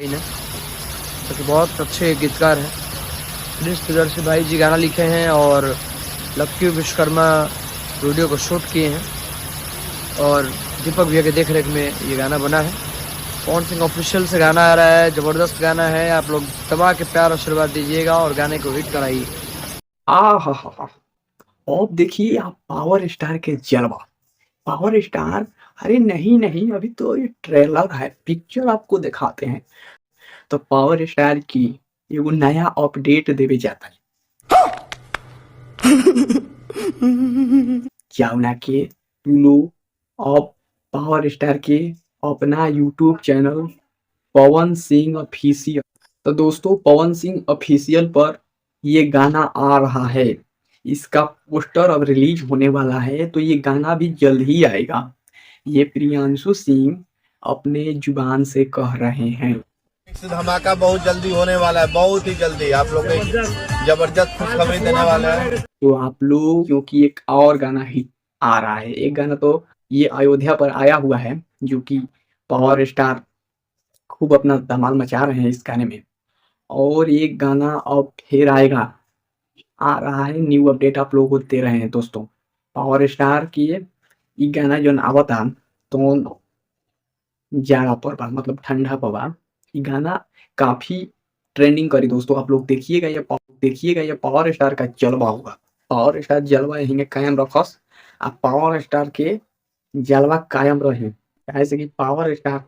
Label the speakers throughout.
Speaker 1: ने जो कि बहुत अच्छे गीतकार हैं। प्रिंस प्रियदर्शी भाई जी गाना लिखे हैं और लक्की विश्वकर्मा वीडियो को शूट किए हैं और दीपक भैया के देख रेख में ये गाना बना है। पवन सिंह ऑफिशियल से गाना आ रहा है, जबरदस्त गाना है। आप लोग दबा के प्यार आशीर्वाद दीजिएगा और गाने को हिट कराइए।
Speaker 2: आहा! अब देखिए आप पावर स्टार के जलवा। पावर स्टार अरे नहीं, अभी तो ये ट्रेलर है, पिक्चर आपको दिखाते हैं। तो पावर स्टार की एगो नया अपडेट देवे जाता है। जौना के तू लोग अब पावर स्टार के अपना YouTube channel Pawan Singh official, तो दोस्तों पवन सिंह ऑफिशियल पर ये गाना आ रहा है। इसका पोस्टर अब रिलीज होने वाला है, तो ये गाना भी जल्द ही आएगा। ये प्रियांशु सिंह अपने जुबान से कह रहे हैं।
Speaker 3: धमाका बहुत जल्दी होने वाला है, बहुत ही जल्दी आप लोग को जबरदस्त खुशखबरी देने वाले हैं।
Speaker 2: तो आप लोग, क्योंकि एक और गाना ही आ रहा है, एक गाना तो ये अयोध्या पर आया हुआ है जो कि पावर स्टार खूब अपना धमाल मचा रहे हैं इस गाने में। और एक गाना अब फिर आएगा, आ रहा है, न्यू अपडेट आप लोगों को दे रहे हैं दोस्तों। पावर स्टार की ये गाना जो आवता तो जाड़ा पर बा, मतलब ठंडा पर बा। ये गाना काफी ट्रेंडिंग करी दोस्तों। आप लोग देखिएगा, ये पावर स्टार का जलवा होगा। पावर स्टार जलवा यहीं कायम रखस आ पावर स्टार के जलवा कायम रहे। कैसे कि पावर स्टार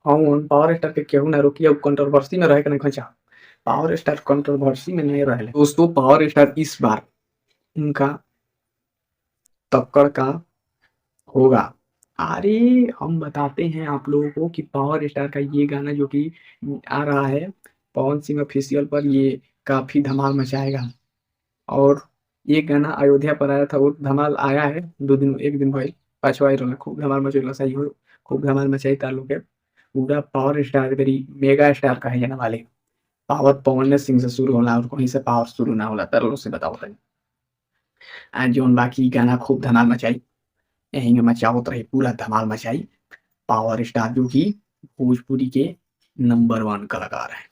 Speaker 2: हम पावर स्टार के केहू ना रोकी, अब कंट्रोवर्सी में रहे के नहीं खचा। पावर स्टार कंट्रोवर्सी में नहीं रहे दोस्तों। पावर स्टार इस बार उनका टक्कर का होगा। अरे हम बताते हैं आप लोगों को कि पावर स्टार का ये गाना जो कि आ रहा है पवन सिंह ऑफिशियल पर, ये काफी धमाल मचाएगा। और ये गाना अयोध्या पर आया था, वो धमाल आया है 2 दिन 1 दिन भाई पाछवा ही रहा, खूब धमाल मचेला सही हो, खूब धमाल मचाई तालु के। पूरा पावर स्टार मेरी मेगा स्टार का है जाने वाले। पावर पवन सिंह से शुरू होला और कहीं से पावर शुरू ना होला, तरलो से बताओ तनी। जोन बाकी गाना खूब धमाल मचाई, यहीं में मचावत रही, पूरा धमाल मचाई। पावर स्टार जो कि भोजपुरी के नंबर 1 कलाकार हैं।